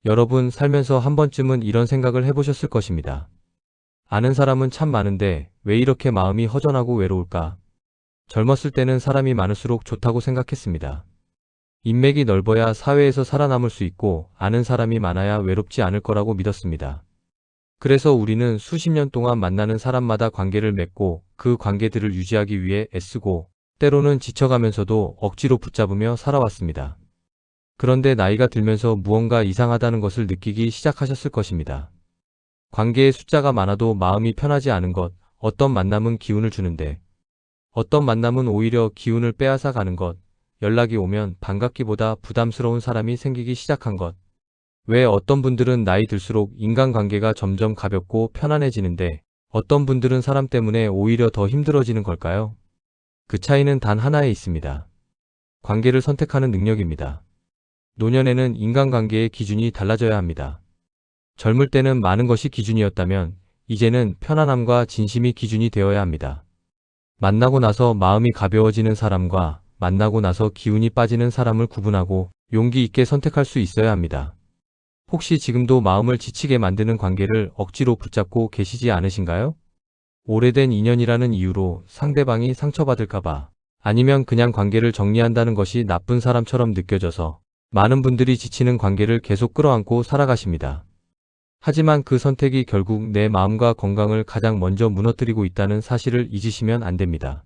여러분 살면서 한 번쯤은 이런 생각을 해보셨을 것입니다. 아는 사람은 참 많은데 왜 이렇게 마음이 허전하고 외로울까? 젊었을 때는 사람이 많을수록 좋다고 생각했습니다. 인맥이 넓어야 사회에서 살아남을 수 있고 아는 사람이 많아야 외롭지 않을 거라고 믿었습니다. 그래서 우리는 수십 년 동안 만나는 사람마다 관계를 맺고 그 관계들을 유지하기 위해 애쓰고 때로는 지쳐가면서도 억지로 붙잡으며 살아왔습니다. 그런데 나이가 들면서 무언가 이상하다는 것을 느끼기 시작하셨을 것입니다. 관계의 숫자가 많아도 마음이 편하지 않은 것, 어떤 만남은 기운을 주는데 어떤 만남은 오히려 기운을 빼앗아 가는 것, 연락이 오면 반갑기보다 부담스러운 사람이 생기기 시작한 것. 왜 어떤 분들은 나이 들수록 인간관계가 점점 가볍고 편안해지는데 어떤 분들은 사람 때문에 오히려 더 힘들어지는 걸까요? 그 차이는 단 하나에 있습니다. 관계를 선택하는 능력입니다. 노년에는 인간관계의 기준이 달라져야 합니다. 젊을 때는 많은 것이 기준이었다면 이제는 편안함과 진심이 기준이 되어야 합니다. 만나고 나서 마음이 가벼워지는 사람과 만나고 나서 기운이 빠지는 사람을 구분하고 용기 있게 선택할 수 있어야 합니다. 혹시 지금도 마음을 지치게 만드는 관계를 억지로 붙잡고 계시지 않으신가요? 오래된 인연이라는 이유로 상대방이 상처받을까봐 아니면 그냥 관계를 정리한다는 것이 나쁜 사람처럼 느껴져서 많은 분들이 지치는 관계를 계속 끌어안고 살아가십니다. 하지만 그 선택이 결국 내 마음과 건강을 가장 먼저 무너뜨리고 있다는 사실을 잊으시면 안 됩니다.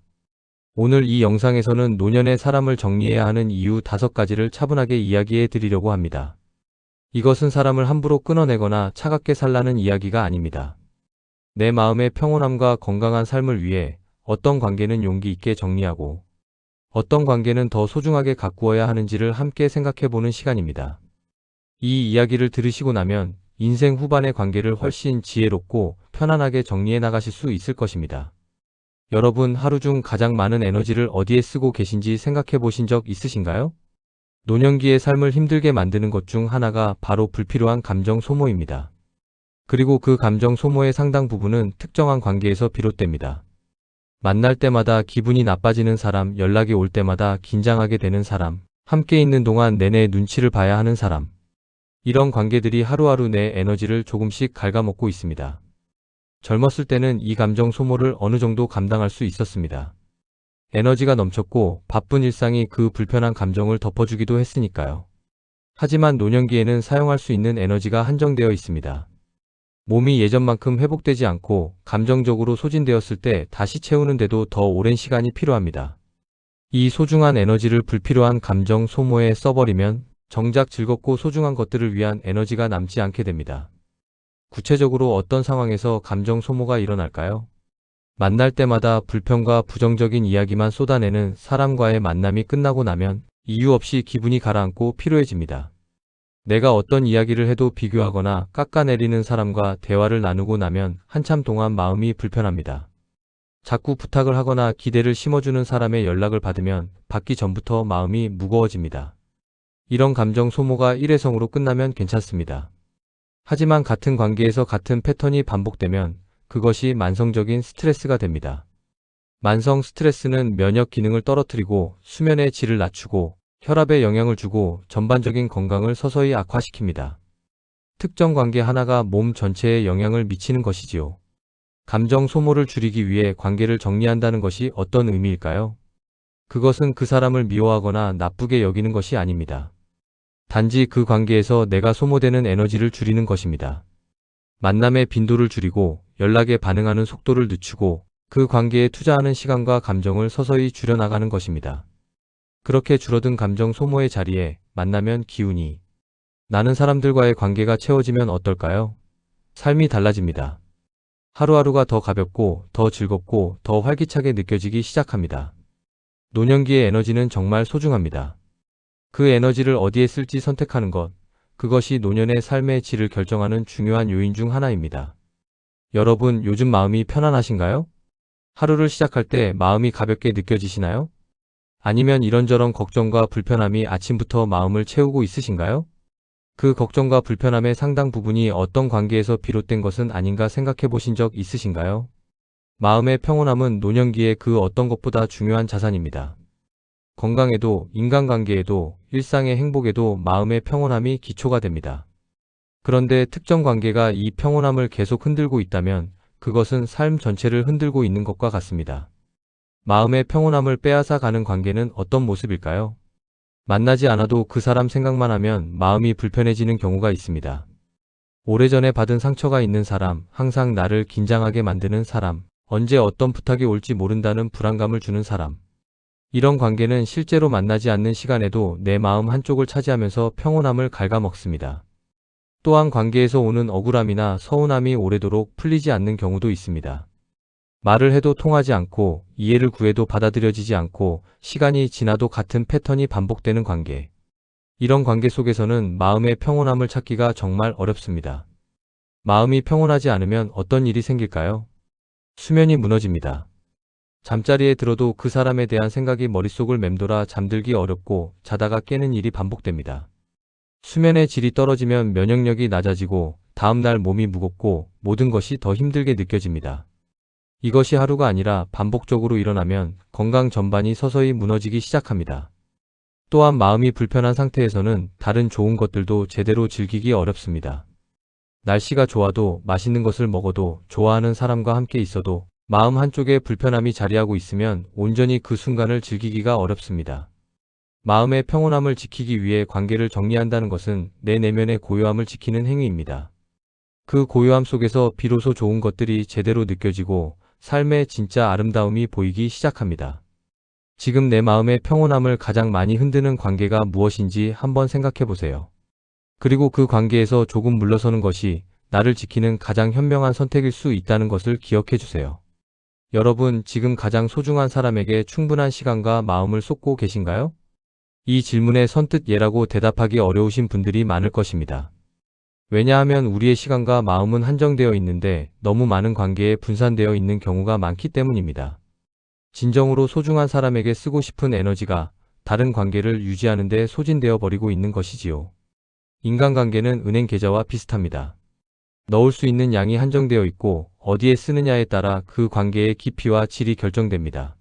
오늘 이 영상에서는 노년의 사람을 정리해야 하는 이유 5가지를 차분하게 이야기해 드리려고 합니다. 이것은 사람을 함부로 끊어내거나 차갑게 살라는 이야기가 아닙니다. 내 마음의 평온함과 건강한 삶을 위해 어떤 관계는 용기 있게 정리하고 어떤 관계는 더 소중하게 가꾸어야 하는지를 함께 생각해 보는 시간입니다. 이 이야기를 들으시고 나면 인생 후반의 관계를 훨씬 지혜롭고 편안하게 정리해 나가실 수 있을 것입니다. 여러분 하루 중 가장 많은 에너지를 어디에 쓰고 계신지 생각해 보신 적 있으신가요? 노년기의 삶을 힘들게 만드는 것 중 하나가 바로 불필요한 감정 소모입니다. 그리고 그 감정 소모의 상당 부분은 특정한 관계에서 비롯됩니다. 만날 때마다 기분이 나빠지는 사람, 연락이 올 때마다 긴장하게 되는 사람, 함께 있는 동안 내내 눈치를 봐야 하는 사람. 이런 관계들이 하루하루 내 에너지를 조금씩 갉아먹고 있습니다. 젊었을 때는 이 감정 소모를 어느 정도 감당할 수 있었습니다. 에너지가 넘쳤고 바쁜 일상이 그 불편한 감정을 덮어주기도 했으니까요. 하지만 노년기에는 사용할 수 있는 에너지가 한정되어 있습니다. 몸이 예전만큼 회복되지 않고 감정적으로 소진되었을 때 다시 채우는데도 더 오랜 시간이 필요합니다. 이 소중한 에너지를 불필요한 감정 소모에 써버리면 정작 즐겁고 소중한 것들을 위한 에너지가 남지 않게 됩니다. 구체적으로 어떤 상황에서 감정 소모가 일어날까요? 만날 때마다 불평과 부정적인 이야기만 쏟아내는 사람과의 만남이 끝나고 나면 이유 없이 기분이 가라앉고 피로해집니다. 내가 어떤 이야기를 해도 비교하거나 깎아내리는 사람과 대화를 나누고 나면 한참 동안 마음이 불편합니다. 자꾸 부탁을 하거나 기대를 심어주는 사람의 연락을 받으면 받기 전부터 마음이 무거워집니다. 이런 감정 소모가 일회성으로 끝나면 괜찮습니다. 하지만 같은 관계에서 같은 패턴이 반복되면 그것이 만성적인 스트레스가 됩니다. 만성 스트레스는 면역 기능을 떨어뜨리고 수면의 질을 낮추고 혈압에 영향을 주고 전반적인 건강을 서서히 악화시킵니다. 특정 관계 하나가 몸 전체에 영향을 미치는 것이지요. 감정 소모를 줄이기 위해 관계를 정리한다는 것이 어떤 의미일까요? 그것은 그 사람을 미워하거나 나쁘게 여기는 것이 아닙니다. 단지 그 관계에서 내가 소모되는 에너지를 줄이는 것입니다. 만남의 빈도를 줄이고 연락에 반응하는 속도를 늦추고 그 관계에 투자하는 시간과 감정을 서서히 줄여나가는 것입니다. 그렇게 줄어든 감정 소모의 자리에 만나면 기운이 나는 사람들과의 관계가 채워지면 어떨까요? 삶이 달라집니다. 하루하루가 더 가볍고 더 즐겁고 더 활기차게 느껴지기 시작합니다. 노년기의 에너지는 정말 소중합니다. 그 에너지를 어디에 쓸지 선택하는 것, 그것이 노년의 삶의 질을 결정하는 중요한 요인 중 하나입니다. 여러분 요즘 마음이 편안하신가요? 하루를 시작할 때 마음이 가볍게 느껴지시나요? 아니면 이런저런 걱정과 불편함이 아침부터 마음을 채우고 있으신가요? 그 걱정과 불편함의 상당 부분이 어떤 관계에서 비롯된 것은 아닌가 생각해 보신 적 있으신가요? 마음의 평온함은 노년기에 그 어떤 것보다 중요한 자산입니다. 건강에도, 인간관계에도, 일상의 행복에도 마음의 평온함이 기초가 됩니다. 그런데 특정 관계가 이 평온함을 계속 흔들고 있다면 그것은 삶 전체를 흔들고 있는 것과 같습니다. 마음의 평온함을 빼앗아 가는 관계는 어떤 모습일까요? 만나지 않아도 그 사람 생각만 하면 마음이 불편해지는 경우가 있습니다. 오래전에 받은 상처가 있는 사람, 항상 나를 긴장하게 만드는 사람, 언제 어떤 부탁이 올지 모른다는 불안감을 주는 사람. 이런 관계는 실제로 만나지 않는 시간에도 내 마음 한쪽을 차지하면서 평온함을 갉아먹습니다. 또한 관계에서 오는 억울함이나 서운함이 오래도록 풀리지 않는 경우도 있습니다. 말을 해도 통하지 않고 이해를 구해도 받아들여지지 않고 시간이 지나도 같은 패턴이 반복되는 관계. 이런 관계 속에서는 마음의 평온함을 찾기가 정말 어렵습니다. 마음이 평온하지 않으면 어떤 일이 생길까요? 수면이 무너집니다. 잠자리에 들어도 그 사람에 대한 생각이 머릿속을 맴돌아 잠들기 어렵고 자다가 깨는 일이 반복됩니다. 수면의 질이 떨어지면 면역력이 낮아지고 다음날 몸이 무겁고 모든 것이 더 힘들게 느껴집니다. 이것이 하루가 아니라 반복적으로 일어나면 건강 전반이 서서히 무너지기 시작합니다. 또한 마음이 불편한 상태에서는 다른 좋은 것들도 제대로 즐기기 어렵습니다. 날씨가 좋아도 맛있는 것을 먹어도 좋아하는 사람과 함께 있어도 마음 한쪽에 불편함이 자리하고 있으면 온전히 그 순간을 즐기기가 어렵습니다. 마음의 평온함을 지키기 위해 관계를 정리한다는 것은 내 내면의 고요함을 지키는 행위입니다. 그 고요함 속에서 비로소 좋은 것들이 제대로 느껴지고 삶의 진짜 아름다움이 보이기 시작합니다. 지금 내 마음의 평온함을 가장 많이 흔드는 관계가 무엇인지 한번 생각해 보세요. 그리고 그 관계에서 조금 물러서는 것이 나를 지키는 가장 현명한 선택일 수 있다는 것을 기억해 주세요. 여러분, 지금 가장 소중한 사람에게 충분한 시간과 마음을 쏟고 계신가요? 이 질문에 선뜻 예라고 대답하기 어려우신 분들이 많을 것입니다. 왜냐하면 우리의 시간과 마음은 한정되어 있는데 너무 많은 관계에 분산되어 있는 경우가 많기 때문입니다. 진정으로 소중한 사람에게 쓰고 싶은 에너지가 다른 관계를 유지하는 데 소진되어 버리고 있는 것이지요. 인간관계는 은행 계좌와 비슷합니다. 넣을 수 있는 양이 한정되어 있고 어디에 쓰느냐에 따라 그 관계의 깊이와 질이 결정됩니다.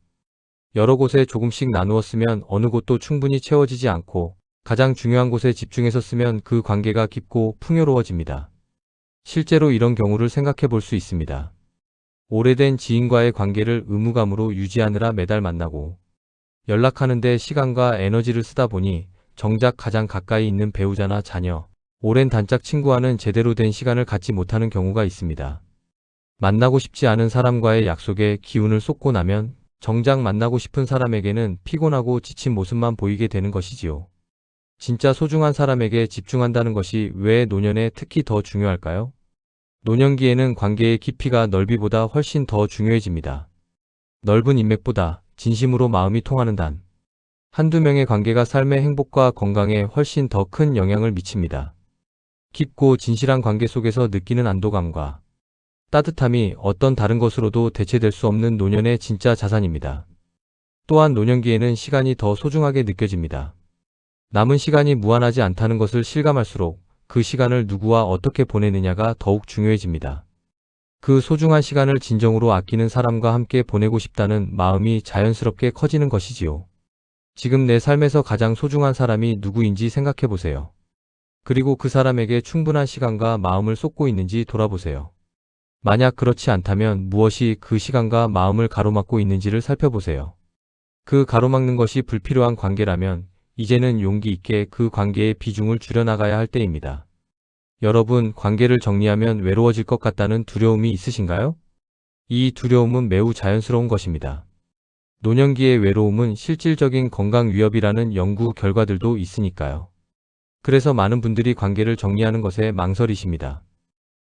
여러 곳에 조금씩 나누어 쓰면 어느 곳도 충분히 채워지지 않고 가장 중요한 곳에 집중해서 쓰면 그 관계가 깊고 풍요로워집니다. 실제로 이런 경우를 생각해 볼 수 있습니다. 오래된 지인과의 관계를 의무감으로 유지하느라 매달 만나고 연락하는데 시간과 에너지를 쓰다 보니 정작 가장 가까이 있는 배우자나 자녀, 오랜 단짝 친구와는 제대로 된 시간을 갖지 못하는 경우가 있습니다. 만나고 싶지 않은 사람과의 약속에 기운을 쏟고 나면 정작 만나고 싶은 사람에게는 피곤하고 지친 모습만 보이게 되는 것이지요. 진짜 소중한 사람에게 집중한다는 것이 왜 노년에 특히 더 중요할까요? 노년기에는 관계의 깊이가 넓이보다 훨씬 더 중요해집니다. 넓은 인맥보다 진심으로 마음이 통하는 단. 한두 명의 관계가 삶의 행복과 건강에 훨씬 더 큰 영향을 미칩니다. 깊고 진실한 관계 속에서 느끼는 안도감과 따뜻함이 어떤 다른 것으로도 대체될 수 없는 노년의 진짜 자산입니다. 또한 노년기에는 시간이 더 소중하게 느껴집니다. 남은 시간이 무한하지 않다는 것을 실감할수록 그 시간을 누구와 어떻게 보내느냐가 더욱 중요해집니다. 그 소중한 시간을 진정으로 아끼는 사람과 함께 보내고 싶다는 마음이 자연스럽게 커지는 것이지요. 지금 내 삶에서 가장 소중한 사람이 누구인지 생각해 보세요. 그리고 그 사람에게 충분한 시간과 마음을 쏟고 있는지 돌아보세요. 만약 그렇지 않다면 무엇이 그 시간과 마음을 가로막고 있는지를 살펴보세요. 그 가로막는 것이 불필요한 관계라면 이제는 용기 있게 그 관계의 비중을 줄여나가야 할 때입니다. 여러분, 관계를 정리하면 외로워질 것 같다는 두려움이 있으신가요? 이 두려움은 매우 자연스러운 것입니다. 노년기의 외로움은 실질적인 건강 위협이라는 연구 결과들도 있으니까요. 그래서 많은 분들이 관계를 정리하는 것에 망설이십니다.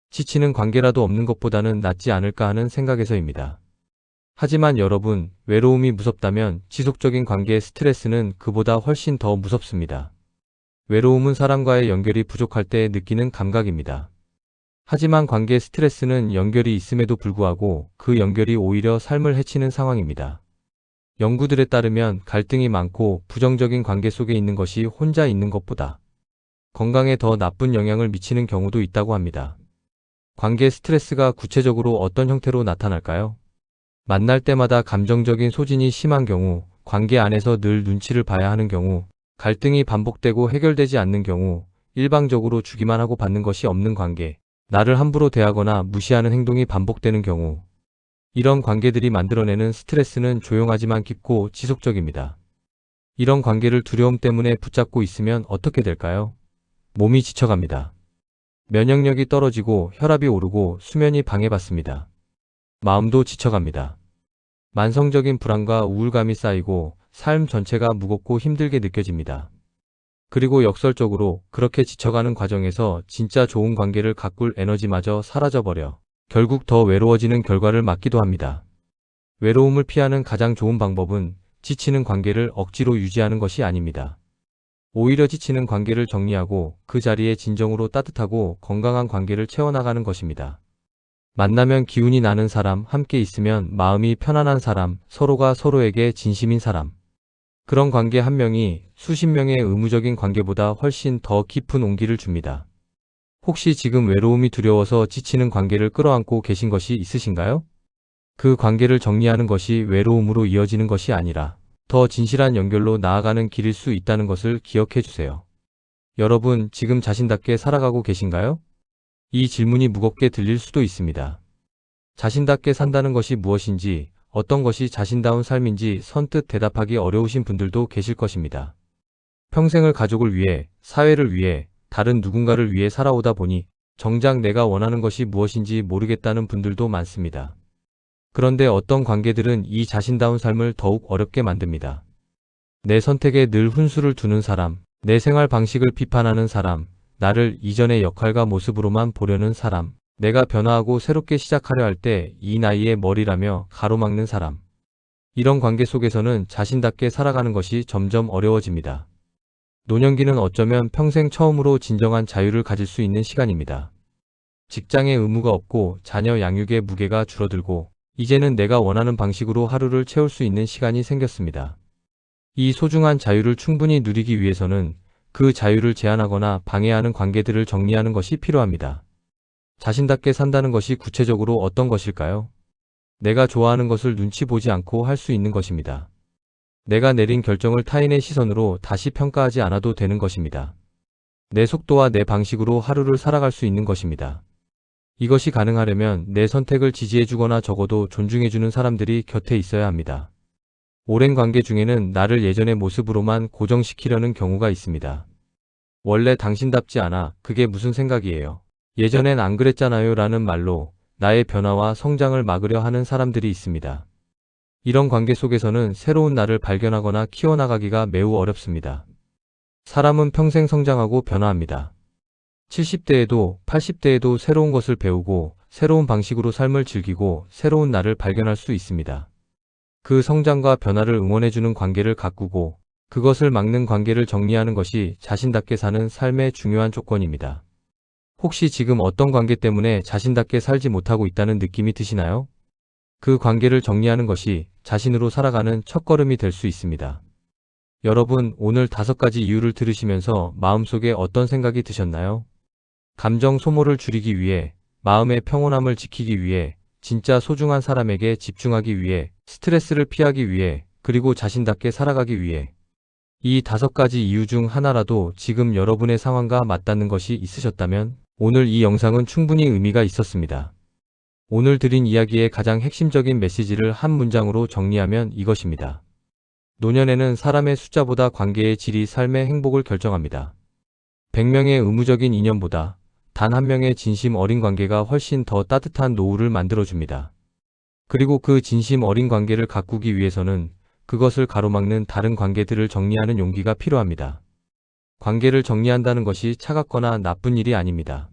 지치는 관계라도 없는 것보다는 낫지 않을까 하는 생각에서입니다. 하지만 여러분, 외로움이 무섭다면 지속적인 관계의 스트레스는 그보다 훨씬 더 무섭습니다. 외로움은 사람과의 연결이 부족할 때 느끼는 감각입니다. 하지만 관계의 스트레스는 연결이 있음에도 불구하고 그 연결이 오히려 삶을 해치는 상황입니다. 연구들에 따르면 갈등이 많고 부정적인 관계 속에 있는 것이 혼자 있는 것보다 건강에 더 나쁜 영향을 미치는 경우도 있다고 합니다. 관계 스트레스가 구체적으로 어떤 형태로 나타날까요? 만날 때마다 감정적인 소진이 심한 경우, 관계 안에서 늘 눈치를 봐야 하는 경우, 갈등이 반복되고 해결되지 않는 경우, 일방적으로 주기만 하고 받는 것이 없는 관계, 나를 함부로 대하거나 무시하는 행동이 반복되는 경우, 이런 관계들이 만들어내는 스트레스는 조용하지만 깊고 지속적입니다. 이런 관계를 두려움 때문에 붙잡고 있으면 어떻게 될까요? 몸이 지쳐갑니다. 면역력이 떨어지고 혈압이 오르고 수면이 방해받습니다. 마음도 지쳐갑니다. 만성적인 불안과 우울감이 쌓이고 삶 전체가 무겁고 힘들게 느껴집니다. 그리고 역설적으로 그렇게 지쳐가는 과정에서 진짜 좋은 관계를 가꿀 에너지마저 사라져버려 결국 더 외로워지는 결과를 맞기도 합니다. 외로움을 피하는 가장 좋은 방법은 지치는 관계를 억지로 유지하는 것이 아닙니다. 오히려 지치는 관계를 정리하고 그 자리에 진정으로 따뜻하고 건강한 관계를 채워나가는 것입니다. 만나면 기운이 나는 사람, 함께 있으면 마음이 편안한 사람, 서로가 서로에게 진심인 사람. 그런 관계 한 명이 수십 명의 의무적인 관계보다 훨씬 더 깊은 온기를 줍니다. 혹시 지금 외로움이 두려워서 지치는 관계를 끌어안고 계신 것이 있으신가요? 그 관계를 정리하는 것이 외로움으로 이어지는 것이 아니라 더 진실한 연결로 나아가는 길일 수 있다는 것을 기억해 주세요. 여러분, 지금 자신답게 살아가고 계신가요? 이 질문이 무겁게 들릴 수도 있습니다. 자신답게 산다는 것이 무엇인지, 어떤 것이 자신다운 삶인지 선뜻 대답하기 어려우신 분들도 계실 것입니다. 평생을 가족을 위해, 사회를 위해, 다른 누군가를 위해 살아오다 보니 정작 내가 원하는 것이 무엇인지 모르겠다는 분들도 많습니다. 그런데 어떤 관계들은 이 자신다운 삶을 더욱 어렵게 만듭니다. 내 선택에 늘 훈수를 두는 사람, 내 생활 방식을 비판하는 사람, 나를 이전의 역할과 모습으로만 보려는 사람, 내가 변화하고 새롭게 시작하려 할 때 이 나이에 머리라며 가로막는 사람. 이런 관계 속에서는 자신답게 살아가는 것이 점점 어려워집니다. 노년기는 어쩌면 평생 처음으로 진정한 자유를 가질 수 있는 시간입니다. 직장에 의무가 없고 자녀 양육의 무게가 줄어들고 이제는 내가 원하는 방식으로 하루를 채울 수 있는 시간이 생겼습니다. 이 소중한 자유를 충분히 누리기 위해서는 그 자유를 제한하거나 방해하는 관계들을 정리하는 것이 필요합니다. 자신답게 산다는 것이 구체적으로 어떤 것일까요? 내가 좋아하는 것을 눈치 보지 않고 할 수 있는 것입니다. 내가 내린 결정을 타인의 시선으로 다시 평가하지 않아도 되는 것입니다. 내 속도와 내 방식으로 하루를 살아갈 수 있는 것입니다. 이것이 가능하려면 내 선택을 지지해주거나 적어도 존중해주는 사람들이 곁에 있어야 합니다. 오랜 관계 중에는 나를 예전의 모습으로만 고정시키려는 경우가 있습니다. 원래 당신답지 않아, 그게 무슨 생각이에요? 예전엔 안 그랬잖아요 라는 말로 나의 변화와 성장을 막으려 하는 사람들이 있습니다. 이런 관계 속에서는 새로운 나를 발견하거나 키워나가기가 매우 어렵습니다. 사람은 평생 성장하고 변화합니다. 70대에도 80대에도 새로운 것을 배우고 새로운 방식으로 삶을 즐기고 새로운 나를 발견할 수 있습니다. 그 성장과 변화를 응원해주는 관계를 가꾸고 그것을 막는 관계를 정리하는 것이 자신답게 사는 삶의 중요한 조건입니다. 혹시 지금 어떤 관계 때문에 자신답게 살지 못하고 있다는 느낌이 드시나요? 그 관계를 정리하는 것이 자신으로 살아가는 첫걸음이 될 수 있습니다. 여러분, 오늘 5가지 이유를 들으시면서 마음속에 어떤 생각이 드셨나요? 감정 소모를 줄이기 위해, 마음의 평온함을 지키기 위해, 진짜 소중한 사람에게 집중하기 위해, 스트레스를 피하기 위해, 그리고 자신답게 살아가기 위해. 이 5가지 이유 중 하나라도 지금 여러분의 상황과 맞닿는 것이 있으셨다면 오늘 이 영상은 충분히 의미가 있었습니다. 오늘 드린 이야기의 가장 핵심적인 메시지를 한 문장으로 정리하면 이것입니다. 노년에는 사람의 숫자보다 관계의 질이 삶의 행복을 결정합니다. 100명의 의무적인 인연보다 단 한 명의 진심 어린 관계가 훨씬 더 따뜻한 노후를 만들어줍니다. 그리고 그 진심 어린 관계를 가꾸기 위해서는 그것을 가로막는 다른 관계들을 정리하는 용기가 필요합니다. 관계를 정리한다는 것이 차갑거나 나쁜 일이 아닙니다.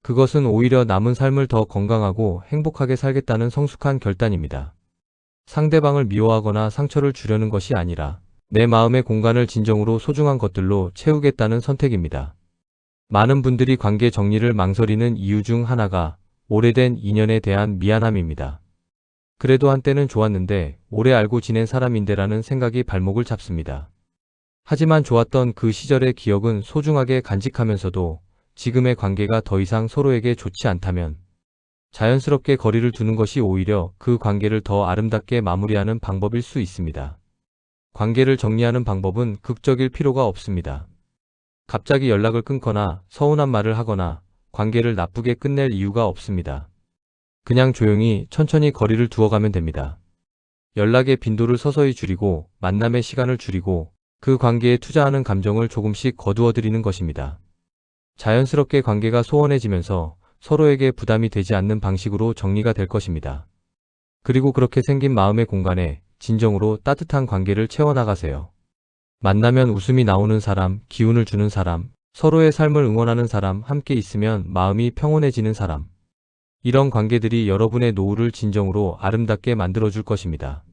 그것은 오히려 남은 삶을 더 건강하고 행복하게 살겠다는 성숙한 결단입니다. 상대방을 미워하거나 상처를 주려는 것이 아니라 내 마음의 공간을 진정으로 소중한 것들로 채우겠다는 선택입니다. 많은 분들이 관계 정리를 망설이는 이유 중 하나가 오래된 인연에 대한 미안함입니다. 그래도 한때는 좋았는데 오래 알고 지낸 사람인데라는 생각이 발목을 잡습니다. 하지만 좋았던 그 시절의 기억은 소중하게 간직하면서도 지금의 관계가 더 이상 서로에게 좋지 않다면 자연스럽게 거리를 두는 것이 오히려 그 관계를 더 아름답게 마무리하는 방법일 수 있습니다. 관계를 정리하는 방법은 극적일 필요가 없습니다. 갑자기 연락을 끊거나 서운한 말을 하거나 관계를 나쁘게 끝낼 이유가 없습니다. 그냥 조용히 천천히 거리를 두어가면 됩니다. 연락의 빈도를 서서히 줄이고 만남의 시간을 줄이고 그 관계에 투자하는 감정을 조금씩 거두어들이는 것입니다. 자연스럽게 관계가 소원해지면서 서로에게 부담이 되지 않는 방식으로 정리가 될 것입니다. 그리고 그렇게 생긴 마음의 공간에 진정으로 따뜻한 관계를 채워나가세요. 만나면 웃음이 나오는 사람, 기운을 주는 사람, 서로의 삶을 응원하는 사람, 함께 있으면 마음이 평온해지는 사람. 이런 관계들이 여러분의 노후를 진정으로 아름답게 만들어줄 것입니다.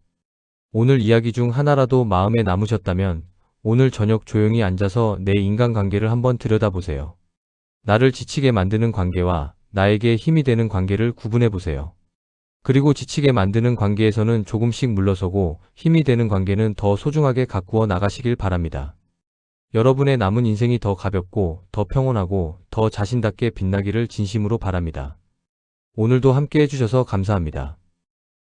오늘 이야기 중 하나라도 마음에 남으셨다면 오늘 저녁 조용히 앉아서 내 인간관계를 한번 들여다보세요. 나를 지치게 만드는 관계와 나에게 힘이 되는 관계를 구분해보세요. 그리고 지치게 만드는 관계에서는 조금씩 물러서고 힘이 되는 관계는 더 소중하게 가꾸어 나가시길 바랍니다. 여러분의 남은 인생이 더 가볍고 더 평온하고 더 자신답게 빛나기를 진심으로 바랍니다. 오늘도 함께 해주셔서 감사합니다.